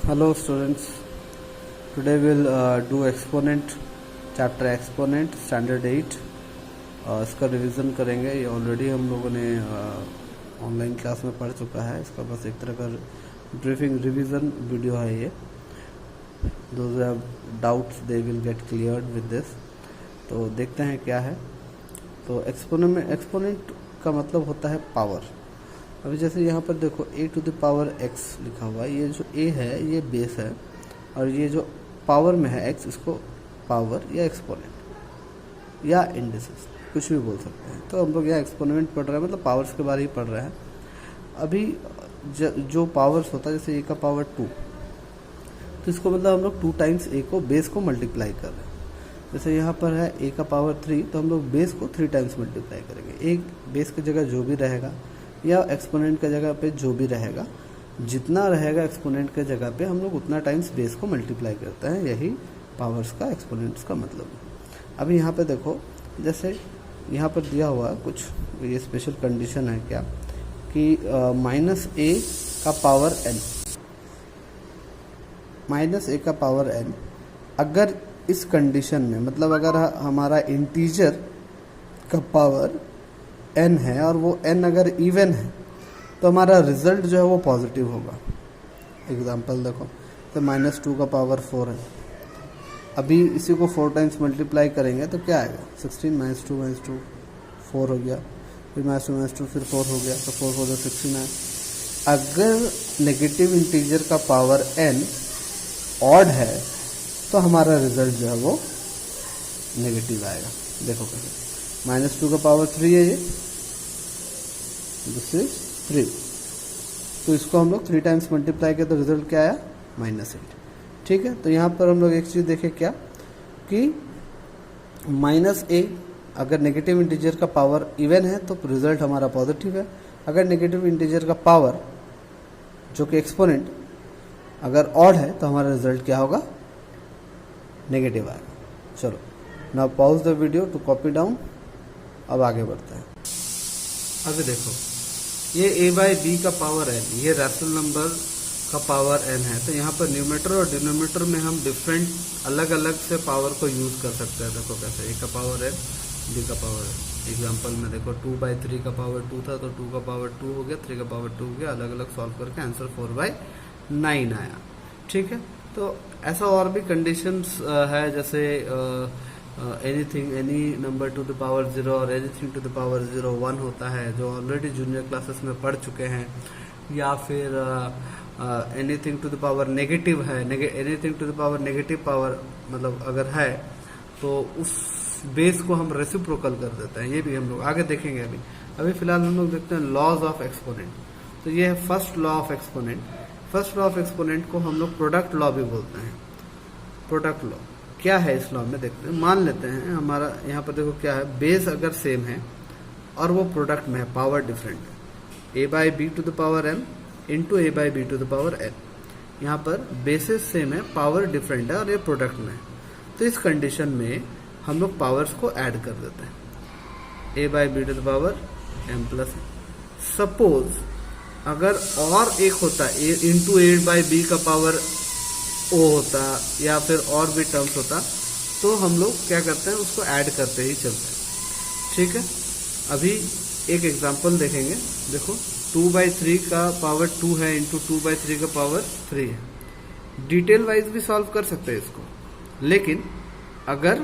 Hello students, today we'll do exponent chapter exponent standard 8 इसका revision करेंगे। ये already हम लोगों ने ऑनलाइन क्लास में पढ़ चुका है। इसका बस एक तरह का ब्रीफिंग रिवीजन वीडियो है ये। those who have doubts they will get cleared with this। तो देखते हैं क्या है। तो एक्सपोनेंट का मतलब होता है पावर। अभी जैसे यहाँ पर देखो a to the power x लिखा हुआ है। ये जो a है ये बेस है और ये जो पावर में है x, इसको पावर या एक्सपोनेंट या इंडिसेस कुछ भी बोल सकते हैं। तो हम लोग यहाँ एक्सपोनेंट पढ़ रहे हैं, मतलब पावर्स के बारे ही पढ़ रहे हैं। अभी जो पावर्स होता है, जैसे a का पावर 2, तो इसको मतलब हम लोग 2 टाइम्स a को बेस को मल्टीप्लाई कर रहे हैं। जैसे यहाँ पर है a का पावर 3, तो हम लोग बेस को 3 टाइम्स मल्टीप्लाई करेंगे। एक बेस की जगह जो भी रहेगा या एक्सपोनेंट के जगह पे जो भी रहेगा, जितना रहेगा एक्सपोनेंट के जगह पे हम लोग उतना टाइम्स बेस को मल्टीप्लाई करते हैं। यही पावर्स का एक्सपोनेंट्स का मतलब है। अभी यहाँ पे देखो, जैसे यहाँ पर दिया हुआ कुछ ये स्पेशल कंडीशन है क्या कि -a का पावर n, -a का पावर n, अगर इस कंडीशन में मतलब अगर हमारा इंटीजर का पावर n है और वो n अगर इवन है तो हमारा रिजल्ट जो है वो पॉजिटिव होगा। एग्जांपल देखो, तो -2 का पावर 4 है। अभी इसी को 4 टाइम्स मल्टीप्लाई करेंगे तो क्या आएगा, 16 -2 4 हो गया, फिर -2 फिर 4 हो गया, तो 4 4 16 है। अगर नेगेटिव इंटीजर का पावर n ऑड है तो हमारा रिजल्ट जो है वो नेगेटिव आएगा। देखो कैसे, -2 का पावर 3 है ये, दिस इज 3, तो इसको हम लोग 3 टाइम्स मल्टीप्लाई किया तो रिजल्ट क्या आया, -8। ठीक है, तो यहाँ पर हम लोग एक चीज़ देखें क्या कि -a अगर नेगेटिव इंटीजर का पावर इवन है तो रिजल्ट हमारा पॉजिटिव है। अगर नेगेटिव इंटीजर का पावर जो कि एक्सपोनेंट अगर ऑड है तो हमारा रिजल्ट क्या होगा, नेगेटिव आएगा। चलो, now pause the video to copy down. अब आगे बढ़ते हैं। अभी देखो, ये a/b का पावर n, ये रैशनल नंबर का पावर n है। तो यहाँ पर न्यूमरेटर और डिनोमिनेटर में हम डिफरेंट अलग अलग से पावर को यूज कर सकते हैं। देखो कैसे, a का पावर n, b का पावर n। एग्जांपल में देखो 2/3 का पावर 2 था तो 2 का पावर 2 हो गया, 3 का पावर 2 हो गया। अलग अलग सॉल्व करके आंसर 4/9 आया। ठीक है, तो ऐसा और भी कंडीशंस है, जैसे anything, any number two the power 0 और एनीथिंग टू द पावर 0 1 होता है, जो ऑलरेडी जूनियर क्लासेस में पढ़ चुके हैं। या फिर anything to the power negative है, anything to the power negative power मतलब अगर है तो उस बेस को हम रेसिप्रोकल कर देते हैं। ये भी हम लोग आगे देखेंगे। अभी फिलहाल हम लोग देखते हैं लॉज ऑफ एक्सपोनेंट। तो ये है first law of exponent. First law of exponent को हम लोग प्रोडक्ट लॉ भी बोलते हैं। प्रोडक्ट लॉ क्या है इस लॉ में देखते हैं। मान लेते हैं हमारा यहाँ पर देखो क्या है, बेस अगर सेम है और वो प्रोडक्ट में है, पावर डिफरेंट है, a/b to the power m into a/b to the power n। यहाँ पर बेसिस सेम है, पावर डिफरेंट है और ये प्रोडक्ट में है। तो इस कंडीशन में हम लोग पावर्स को ऐड कर देते हैं, a/b to the power m plus n। Suppose अगर और एक होता इंटू a/b का पावर o होता या फिर और भी टर्म्स होता, तो हम लोग क्या करते हैं, उसको ऐड करते ही चलते हैं। ठीक है, अभी एक एग्जांपल देखेंगे। देखो 2/3 का पावर 2 है इंटू 2/3 का पावर 3 है। डिटेल वाइज भी सॉल्व कर सकते हैं इसको, लेकिन अगर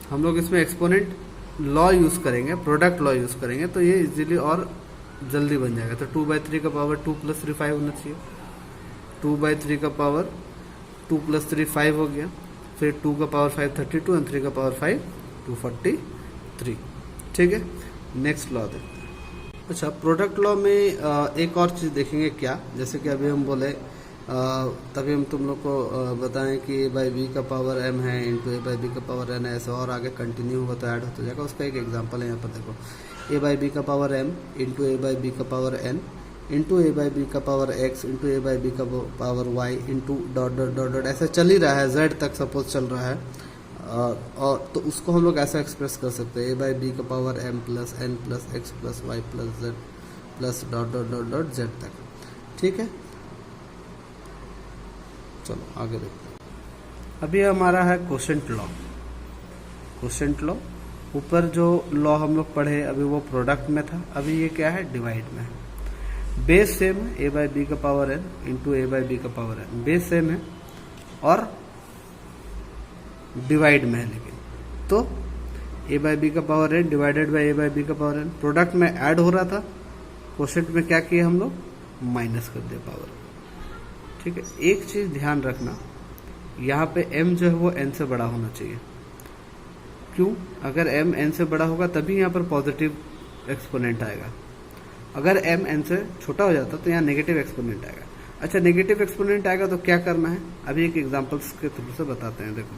हम लोग इसमें एक्सपोनेंट लॉ यूज करेंगे, प्रोडक्ट लॉ यूज करेंगे, तो ये इजीली और जल्दी बन जाएगा। तो 2/3 का पावर 2 + 3 5 होना चाहिए। 2/3 का पावर 2 + 3 5 हो गया, फिर 2 का पावर 5 32 और 3 का पावर 5 243। ठीक है, नेक्स्ट लॉ देखते हैं। अच्छा, प्रोडक्ट लॉ में एक और चीज़ देखेंगे क्या, जैसे कि अभी हम बोले तभी हम तुम लोग को बताएं कि a/b का पावर m है इंटू a/b का पावर n है। ऐसे और आगे कंटिन्यू होगा तो ऐड होता जाएगा। उसका एक एग्जांपल है यहाँ पर देखो, a/b का पावर m इंटू a/b का पावर n इंटू a/b का पावर x इंटू a/b का power y into dot dot dot dot ऐसा चल ही रहा है, z तक सपोज चल रहा है। और तो उसको हम लोग ऐसा एक्सप्रेस कर सकते हैं, a/b का power m plus n plus x plus y plus z plus dot dot dot dot z तक। ठीक है, चलो आगे देखते हैं। अभी हमारा है क्वोशेंट लॉ। क्वोशेंट लॉ, ऊपर जो लॉ हम लोग पढ़े अभी वो प्रोडक्ट में था, अभी ये क्या है, डिवाइड में है। बेस सेम है, ए बाई बी का power n into a by b का पावर एन, बेस सेम है और डिवाइड में है। लेकिन तो ए बाई बी का power n divided by a by b का पावर एन, प्रोडक्ट में ऐड हो रहा था, क्वोशेंट में क्या किया हम लोग, माइनस कर दिया पावर। ठीक है, एक चीज ध्यान रखना, यहाँ पे m जो है वो n से बड़ा होना चाहिए। क्यों? अगर m n से बड़ा होगा तभी यहाँ पर पॉजिटिव एक्सपोनेंट आएगा। अगर m n से छोटा हो जाता तो यहाँ नेगेटिव एक्सपोनेंट आएगा। अच्छा, नेगेटिव एक्सपोनेंट आएगा तो क्या करना है, अभी एक एग्जांपल्स के थ्रू से बताते हैं। देखो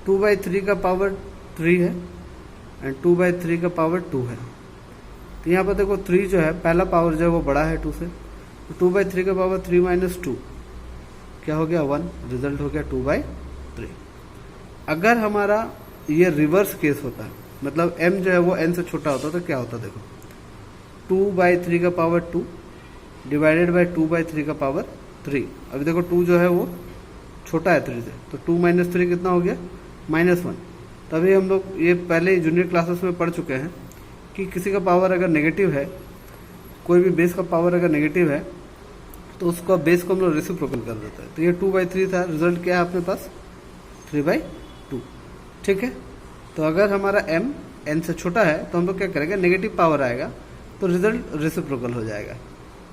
2/3 का पावर 3 है एंड 2/3 का पावर 2 है। तो यहाँ पर देखो 3 जो है पहला पावर जो है वो बड़ा है 2 से, तो 2/3 का पावर 3 माइनस 2 क्या हो गया 1, रिजल्ट हो गया 2/3। अगर हमारा ये रिवर्स केस होता है, मतलब m जो है वो n से छोटा होता तो क्या होता, देखो 2/3 का पावर 2 डिवाइडेड बाई 2/3 का पावर 3। अभी देखो 2 जो है वो छोटा है 3 से, तो 2 माइनस 3 कितना हो गया, -1। तभी हम लोग ये पहले जूनियर क्लासेस में पढ़ चुके हैं कि किसी का पावर अगर नेगेटिव है, कोई भी बेस का पावर अगर नेगेटिव है तो उसका बेस को हम लोग रेसिप्रोकल कर देते हैं। तो ये 2/3 था, रिजल्ट क्या है अपने पास 3/2। ठीक है, तो अगर हमारा m n से छोटा है तो हम लोग क्या करेंगे, नेगेटिव पावर आएगा तो रिजल्ट रेसिप्रोकल हो जाएगा।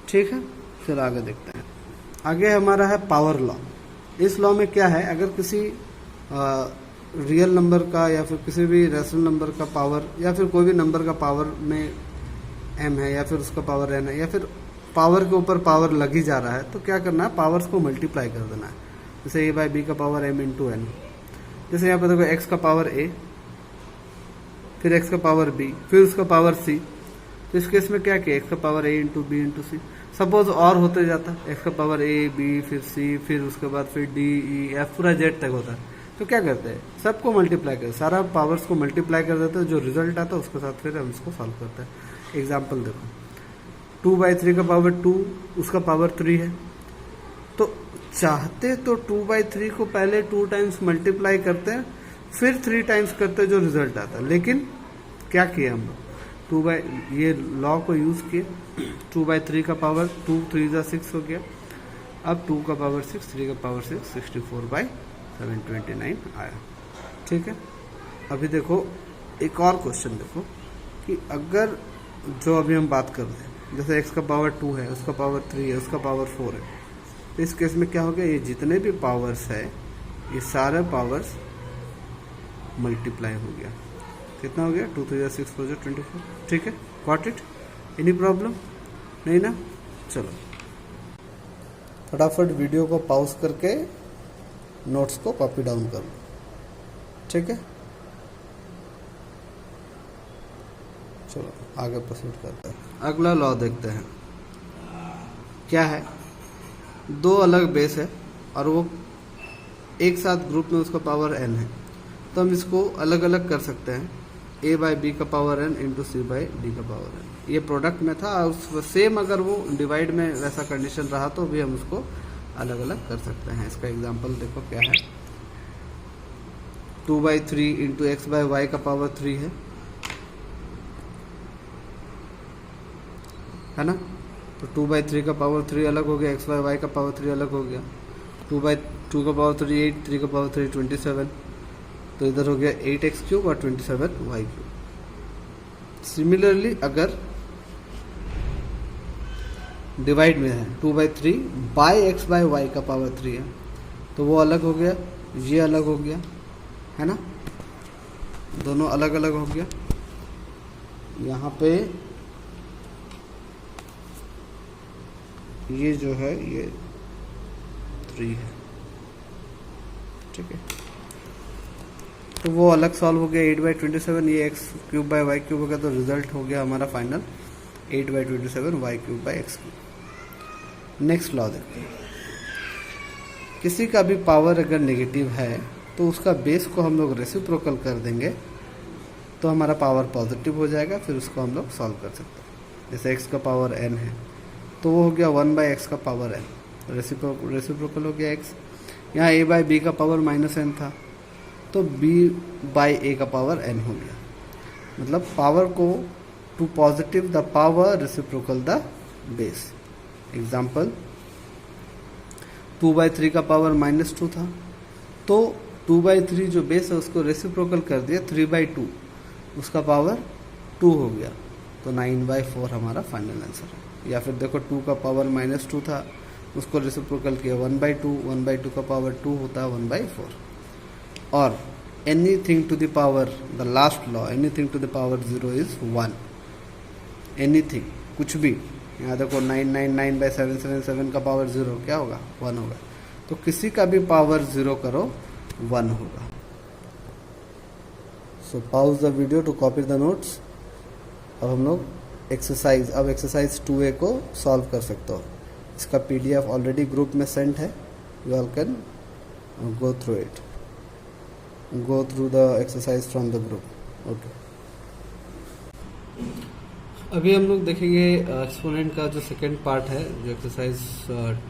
ठीक है, फिर आगे देखते हैं। आगे हमारा है पावर लॉ। इस लॉ में क्या है, अगर किसी रियल नंबर का या फिर किसी भी रेशनल नंबर का पावर या फिर कोई भी नंबर का पावर में m है या फिर उसका पावर n है या फिर पावर के ऊपर पावर लग ही जा रहा है, तो क्या करना है, पावर्स को मल्टीप्लाई कर देना है। जैसे a बाई बी का पावर m इंटू एन, जैसे यहाँ पे देखो x का पावर a, फिर x का पावर b, फिर उसका पावर c। तो इस केस में क्या किया, x का power a into b into c. Suppose और होते जाता, x का पावर a b फिर c फिर उसके बाद फिर d e f पूरा z तक होता है, तो क्या करते हैं, सबको मल्टीप्लाई करते, सारा पावर्स को मल्टीप्लाई कर देते हैं, जो रिजल्ट आता है उसके साथ फिर हम इसको सॉल्व करते हैं। एग्जाम्पल देखो 2/3 का पावर 2, उसका पावर 3 है, तो चाहते तो 2/3 को पहले 2 टाइम्स मल्टीप्लाई करते हैं फिर 3 टाइम्स करते हैं जो रिजल्ट आता है, लेकिन क्या किया हम लोग, ये लॉ को यूज किए, 2/3 का पावर 2 3 जा 6 हो गया, अब 2 का पावर 6 3 का पावर 6 64/729 आया। ठीक है, अभी देखो एक और क्वेश्चन देखो कि अगर जो अभी हम बात कर रहे हैं, जैसे x का पावर 2 है, उसका पावर 3 है, उसका पावर 4 है, तो इस केस में क्या हो गया, ये जितने भी पावर्स है ये सारे पावर्स मल्टीप्लाई हो गया। कितना हो गया, 2 3 6 4 24। ठीक है, गॉट इट, एनी प्रॉब्लम नहीं ना। चलो फटाफट वीडियो को पॉज करके नोट्स को कॉपी डाउन कर लो। ठीक है, चलो आगे प्रोसीड करते हैं। अगला लॉ देखते हैं, क्या है, 2 अलग बेस है और वो एक साथ ग्रुप में उसका पावर n है, तो हम इसको अलग अलग कर सकते हैं, a बाई बी का power n into c by d का पावर n। ये प्रोडक्ट में था और सेम अगर वो डिवाइड में वैसा कंडीशन रहा तो भी हम उसको अलग अलग कर सकते हैं। इसका एग्जांपल देखो क्या है, 2/3 इंटू एक्स बाई वाई का पावर 3 है ना, तो 2/3 का पावर 3 अलग हो गया, एक्स बाई वाई का पावर 3 अलग हो गया, 2/2 का पावर 3 8, 3 का पावर 3 27, तो इधर हो गया 8x³ और 27y³। सिमिलरली अगर डिवाइड में है 2/3 बाई एक्स बाई वाई का पावर 3 है, तो वो अलग हो गया, ये अलग हो गया, है ना, दोनों अलग अलग हो गया। यहाँ पे ये जो है ये 3 है। ठीक है, तो वो अलग सॉल्व हो गया 8/27, ये x³ बाई y³ हो गया, तो रिजल्ट हो गया हमारा final 8/27 y³ by x³। Next law देखते हैं, किसी का भी पावर अगर नेगेटिव है तो उसका बेस को हम लोग रेसिप्रोकल कर देंगे तो हमारा पावर पॉजिटिव हो जाएगा, फिर उसको हम लोग सॉल्व कर सकते हैं। जैसे x का पावर n है तो वो हो गया 1/x का पावर n, रेसिप्रोकल हो गया x। यहाँ a/b का पावर -n था, तो b/a का पावर n हो गया। मतलब पावर को to positive the power reciprocal the base. Example 2/3 का पावर -2 था, तो 2/3 जो बेस है उसको रेसिप्रोकल कर दिया 3/2, उसका पावर 2 हो गया, तो 9/4 हमारा फाइनल आंसर है। या फिर देखो 2 का पावर -2 था, उसको रेसिप्रोकल किया 1/2, 1/2 का पावर 2 होता है 1/4। और anything to the power, the last law, anything to the power 0 is 1। Anything, कुछ भी, यहाँ देखो 999/777 का पावर 0 क्या होगा, 1 होगा। तो किसी का भी पावर 0 करो 1 होगा। So pause the video to copy the notes. अब हम लोग एक्सरसाइज 2A को सॉल्व कर सकते हो। इसका PDF ऑलरेडी ग्रुप में सेंड है, you all can go through it, go through the exercise from the group. Okay, अभी हम लोग देखेंगे एक्सपोनेंट का जो सेकेंड पार्ट है, जो एक्सरसाइज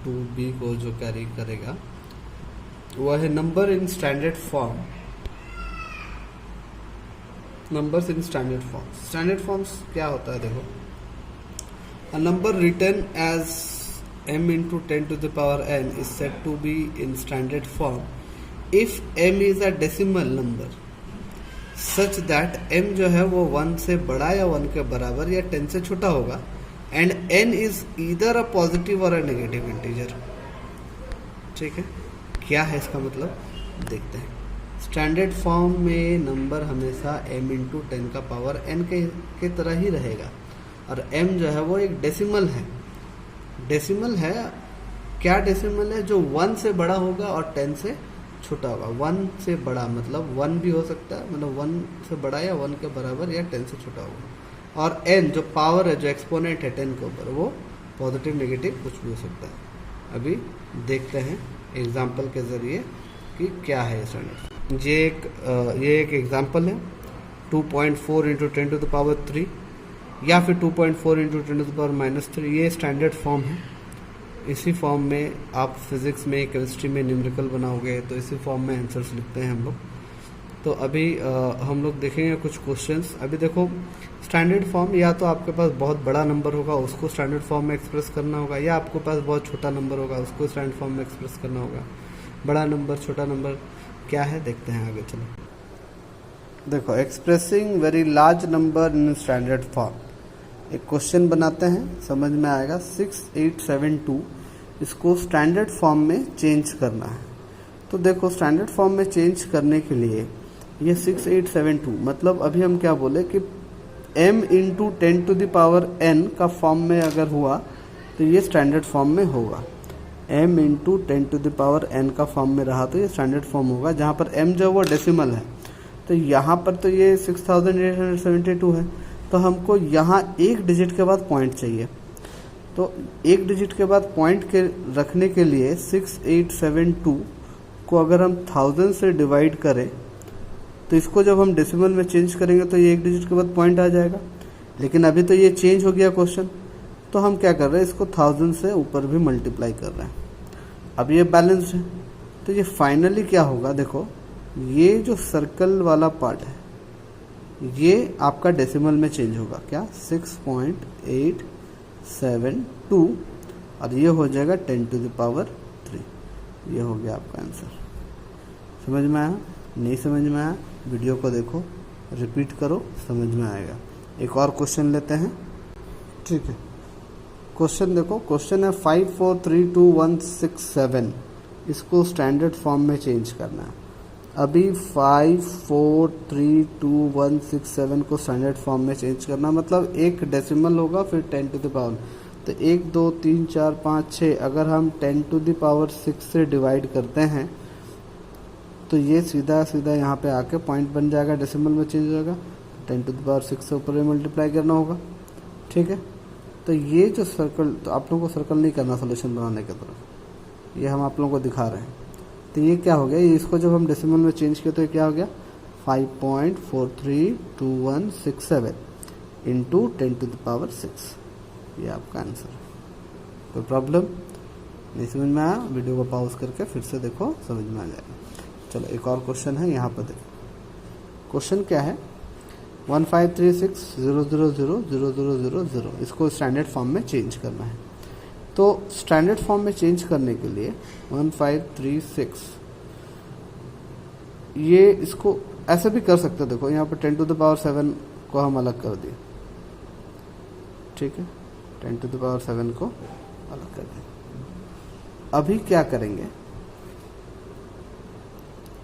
2B को जो कैरी करेगा, वह है number in standard form. Numbers in standard form. Standard forms क्या होता है, देखो, a number written as m into 10 to the power n is said to be in standard form if m is a decimal number such that m जो है वो 1 से बड़ा या 1 के बराबर या 10 से छोटा होगा, and n is either a positive और अ नेगेटिव इंटीजर। ठीक है, क्या है इसका मतलब, देखते हैं। स्टैंडर्ड फॉर्म में नंबर हमेशा m इंटू 10 का पावर n के तरह ही रहेगा, और m जो है वो एक डेसिमल है। डेसिमल है, क्या डेसिमल है, जो 1 से बड़ा होगा और 10 से छोटा होगा। 1 से बड़ा मतलब 1 भी हो सकता है, मतलब 1 से बड़ा या 1 के बराबर या 10 से छोटा होगा। और n जो पावर है, जो एक्सपोनेंट है 10 के ऊपर, वो पॉजिटिव नेगेटिव कुछ भी हो सकता है। अभी देखते हैं एग्जाम्पल के ज़रिए कि क्या है स्टैंडर्ड। ये एक एग्जाम्पल है, 2.4 इंटू 10 टू द पावर 3 या फिर 2.4 इंटू 10 टू द पावर -3। ये स्टैंडर्ड फॉर्म है। इसी फॉर्म में आप फिजिक्स में, केमिस्ट्री में न्यूमेरिकल बनाओगे, तो इसी फॉर्म में आंसर्स लिखते हैं हम लोग। तो अभी हम लोग देखेंगे कुछ क्वेश्चंस। अभी देखो, स्टैंडर्ड फॉर्म, या तो आपके पास बहुत बड़ा नंबर होगा, उसको स्टैंडर्ड फॉर्म में एक्सप्रेस करना होगा, या आपके पास बहुत छोटा नंबर होगा, उसको स्टैंडर्ड फॉर्म में एक्सप्रेस करना होगा। बड़ा नंबर, छोटा नंबर क्या है, देखते हैं आगे। चलो देखो, expressing very large number in standard form. एक क्वेश्चन बनाते हैं, समझ में आएगा। 6872, इसको स्टैंडर्ड फॉर्म में चेंज करना है। तो देखो, स्टैंडर्ड फॉर्म में चेंज करने के लिए ये 6872, मतलब अभी हम क्या बोले कि m into 10 to the power n का फॉर्म में अगर हुआ तो ये स्टैंडर्ड फॉर्म में होगा। m into 10 to the power n का फॉर्म में रहा तो ये स्टैंडर्ड फॉर्म होगा, जहाँ पर m जो वो डेसिमल है। तो यहाँ पर तो ये 6872 है, तो हमको यहाँ एक डिजिट के बाद पॉइंट चाहिए। तो एक डिजिट के बाद पॉइंट के रखने के लिए 6872 को अगर हम 1000 से डिवाइड करें, तो इसको जब हम डेसिमल में चेंज करेंगे तो ये एक डिजिट के बाद पॉइंट आ जाएगा। लेकिन अभी तो ये चेंज हो गया क्वेश्चन, तो हम क्या कर रहे हैं, इसको 1000 से ऊपर भी मल्टीप्लाई कर रहे हैं। अब ये बैलेंस्ड है, तो ये फाइनली क्या होगा, देखो, ये जो सर्कल वाला पार्ट है ये आपका डेसिमल में चेंज होगा। क्या, 6.872, और ये हो जाएगा 10 टू द पावर 3। ये हो गया आपका आंसर। समझ में आया? नहीं समझ में आया, वीडियो को देखो, रिपीट करो, समझ में आएगा। एक और क्वेश्चन लेते हैं, ठीक है। क्वेश्चन देखो, क्वेश्चन है 5432167, इसको स्टैंडर्ड फॉर्म में चेंज करना है। अभी 5432167 को स्टैंडर्ड फॉर्म में चेंज करना, मतलब एक डेसिमल होगा फिर 10 टू द पावर, तो 1 2 3 4 5 6, अगर हम 10 टू द पावर 6 से डिवाइड करते हैं तो ये सीधा सीधा यहाँ पे आके पॉइंट बन जाएगा, डेसिमल में चेंज हो जाएगा। 10 टू द पावर 6 से ऊपर मल्टीप्लाई करना होगा, ठीक है। तो ये जो सर्कल, तो आप लोगों को सर्कल नहीं करना सोल्यूशन बनाने की तरफ, ये हम आप लोगों को दिखा रहे हैं। तो ये क्या हो गया, ये इसको जब हम डेसिमल में चेंज किया तो ये क्या हो गया, 5.432167 इंटू 10 टू द पावर 6, ये आपका आंसर है। कोई प्रॉब्लम नहीं समझ में आया? वीडियो को पॉज करके फिर से देखो, समझ में आ जाएगा। चलो एक और क्वेश्चन है, यहाँ पर देखो क्वेश्चन क्या है, 1536000000, इसको स्टैंडर्ड फॉर्म में चेंज करना है। तो स्टैंडर्ड फॉर्म में चेंज करने के लिए 1536, ये इसको ऐसे भी कर सकते हो। देखो यहाँ पर 10⁻7 को हम अलग कर दिए, ठीक है, 10⁻7 को अलग कर दिए। अभी क्या करेंगे,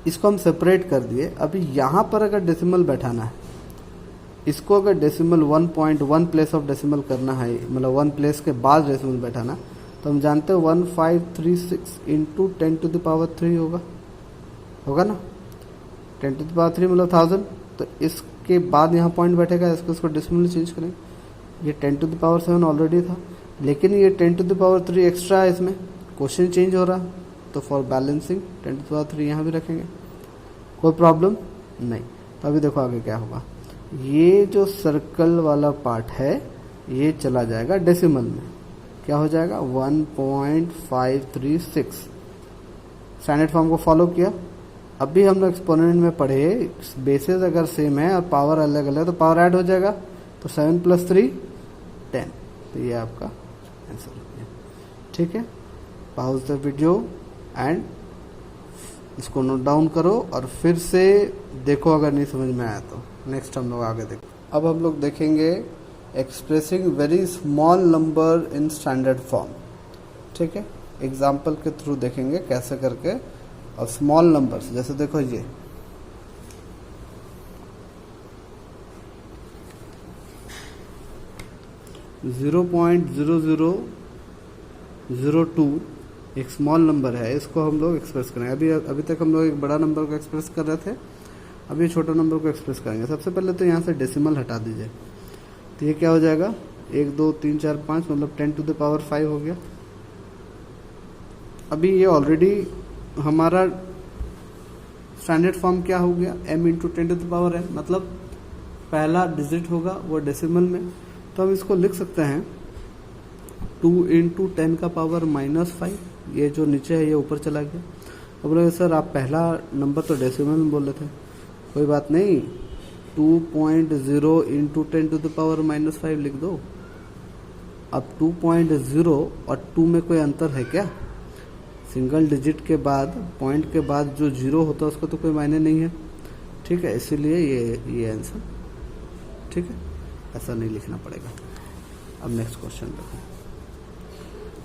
इसको हम सेपरेट कर दिए। अभी यहाँ पर अगर डेसिमल बैठाना है, इसको अगर डेसिमल 1.1 प्लेस ऑफ डेसिमल करना है, मतलब 1 प्लेस के बाद डेसिमल बैठाना, तो हम जानते हैं 1536 इंटू 10⁻3 होगा ना। 10⁻3 मतलब 1000, तो इसके बाद यहाँ पॉइंट बैठेगा, इसको डेसिमल चेंज करेंगे। ये 10⁻7 ऑलरेडी था, लेकिन ये 10⁻3 एक्स्ट्रा है, इसमें क्वेश्चन चेंज हो रहा, तो फॉर बैलेंसिंग 10⁻3 यहाँ भी रखेंगे, कोई प्रॉब्लम नहीं। तो अभी देखो आगे क्या होगा, ये जो सर्कल वाला पार्ट है ये चला जाएगा डेसिमल में, क्या हो जाएगा 1.536। स्टैंडर्ड फॉर्म को फॉलो किया। अभी हम लोग एक्सपोनेंट में पढ़े, बेसिस अगर सेम है और पावर अलग अलग तो पावर ऐड हो जाएगा, तो 7 + 3 10। तो ये आपका आंसर हो गया, ठीक है। पॉज द वीडियो एंड इसको नोट डाउन करो और फिर से देखो, अगर नहीं समझ में आया तो नेक्स्ट हम लोग आगे देखो। अब हम लोग देखेंगे expressing very small number in standard form, ठीक है। एग्जाम्पल के थ्रू देखेंगे कैसे करके, और स्मॉल नंबर्स जैसे देखो ये 0.0002 एक स्मॉल नंबर है, इसको हम लोग एक्सप्रेस करेंगे। अभी तक हम लोग एक बड़ा नंबर को एक्सप्रेस कर रहे थे, अभी छोटा नंबर को एक्सप्रेस करेंगे। सबसे पहले तो यहाँ से डेसिमल हटा दीजिए, तो ये क्या हो जाएगा 1 2 3 4 5, मतलब 10⁵ हो गया। अभी ये ऑलरेडी हमारा स्टैंडर्ड फॉर्म क्या हो गया, m × 10⁻n, मतलब पहला डिजिट होगा वो डेसिमल में। तो हम इसको लिख सकते हैं 2 × 10⁻⁻5, ये जो नीचे है ये ऊपर चला गया। अब बोले सर आप पहला नंबर तो डेसिमल में बोल रहे थे, कोई बात नहीं, 2.0 × 10⁻⁻5 लिख दो। अब 2.0 और 2 में कोई अंतर है क्या? सिंगल डिजिट के बाद पॉइंट के बाद जो 0 होता है उसका तो कोई मायने नहीं है, ठीक है, इसीलिए ये आंसर, ठीक है, ऐसा नहीं लिखना पड़ेगा। अब नेक्स्ट क्वेश्चन देखो।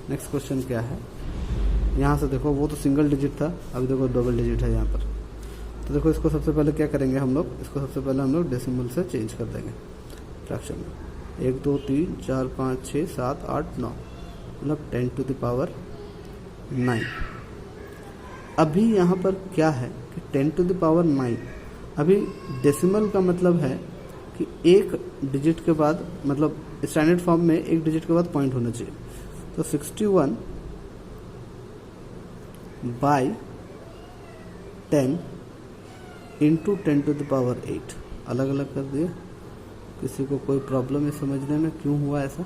नेक्स्ट क्वेश्चन क्या है, यहाँ से देखो वो तो सिंगल डिजिट था, अभी देखो डबल डिजिट है यहाँ पर। तो देखो इसको सबसे पहले क्या करेंगे हम लोग, इसको सबसे पहले हम लोग डेसिमल से चेंज कर देंगे फ्रैक्शन में। 1 2 3 4 5 6 7 8 9, मतलब 10⁹9। अभी यहाँ पर क्या है कि 10⁹9, अभी डेसिमल का मतलब है कि एक डिजिट के बाद, मतलब स्टैंडर्ड फॉर्म में एक डिजिट के बाद पॉइंट होना चाहिए। तो 61/10 × 10⁸, अलग अलग कर दिए। किसी को कोई प्रॉब्लम है समझने में क्यों हुआ ऐसा?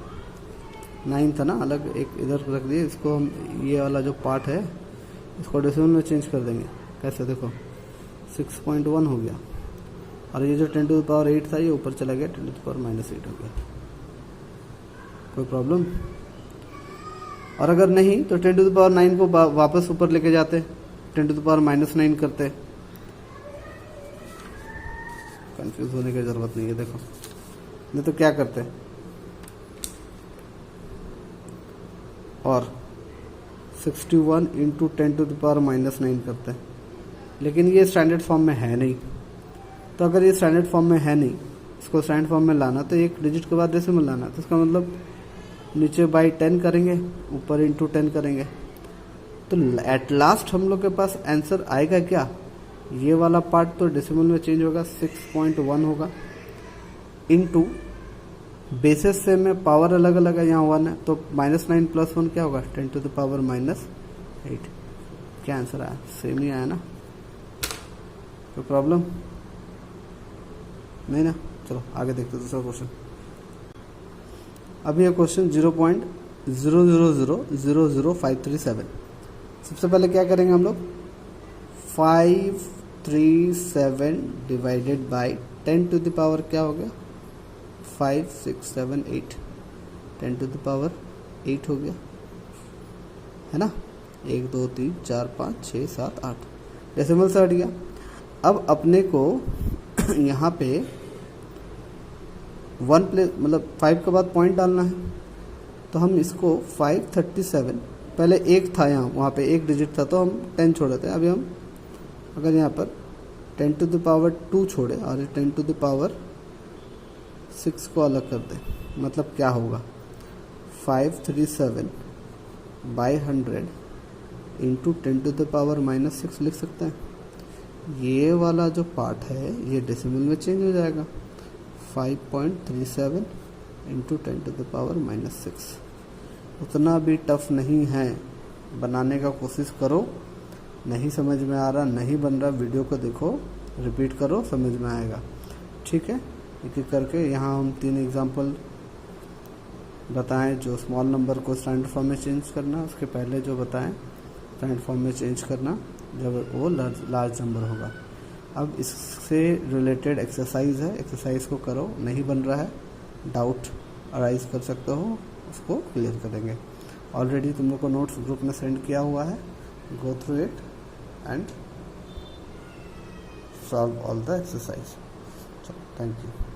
9 था ना, अलग एक इधर रख दिए। इसको हम ये वाला जो पार्ट है इसको डेसिमल में चेंज कर देंगे। कैसे देखो 6.1 हो गया, और ये जो 10⁸ था ये ऊपर चला गया, 10⁻−8 हो गया। कोई प्रॉब्लम? और अगर नहीं तो 10⁹9 को वापस ऊपर लेके जाते, 10⁻−9 करते। कंफ्यूज होने की जरूरत नहीं है, देखो नहीं तो क्या करते, और 61 × 10⁻−9 करते हैं। लेकिन ये स्टैंडर्ड फॉर्म में है नहीं, तो अगर ये स्टैंडर्ड फॉर्म में है नहीं, इसको स्टैंडर्ड फॉर्म में लाना तो एक डिजिट के बाद डेसिमल लाना, तो इसका मतलब नीचे बाई 10 करेंगे, ऊपर × 10 करेंगे। तो एट लास्ट हम लोग के पास आंसर आएगा क्या, ये वाला पार्ट तो डेसिमल में चेंज होगा, 6.1 होगा, इनटू बेसिस से में पावर अलग अलग है, यहाँ 1 है, तो -9 + 1 क्या होगा 10⁻−8। क्या आंसर आया? सेम ही आया ना, कोई प्रॉब्लम नहीं ना। चलो आगे देखते हैं दूसरा क्वेश्चन। अभी ये क्वेश्चन 0000537। सबसे पहले क्या करेंगे हम लोग, 537 divided by 10 to the power क्या हो गया 5 6 7 8, 10 टू द पावर 8 हो गया, है ना। 1 2 3 4 5 6 7 8 डेसिमल से हट गया। अब अपने को यहाँ पे 1 प्लेस मतलब 5 के बाद पॉइंट डालना है, तो हम इसको 537, पहले 1 था यहाँ, वहाँ पे 1 डिजिट था तो हम 10 छोड़े थे। अभी हम अगर यहाँ पर 10 टू द पावर 2 छोड़े और 10 टू द पावर 6 को अलग कर दें, मतलब क्या होगा 537 by 100 into 10 to the power -6 लिख सकते हैं। ये वाला जो पार्ट है ये डेसिमल में चेंज हो जाएगा, 5.37 इंटू 10 टू द पावर -6। उतना भी टफ नहीं है, बनाने का कोशिश करो। नहीं समझ में आ रहा, नहीं बन रहा, वीडियो को देखो, रिपीट करो, समझ में आएगा। ठीक है, एक एक करके यहाँ हम 3 एग्जांपल बताएं जो स्मॉल नंबर को स्टैंडर्ड फॉर्म में चेंज करना, उसके पहले जो बताएं स्टैंडर्ड फॉर्म में चेंज करना जब वो लार्ज नंबर होगा। अब इससे रिलेटेड एक्सरसाइज है, एक्सरसाइज को करो। नहीं बन रहा है, डाउट अराइज कर सकते हो, उसको क्लियर करेंगे। ऑलरेडी तुम लोग को नोट्स ग्रुप में सेंड किया हुआ है, go through it and solve all the exercise. Thank you.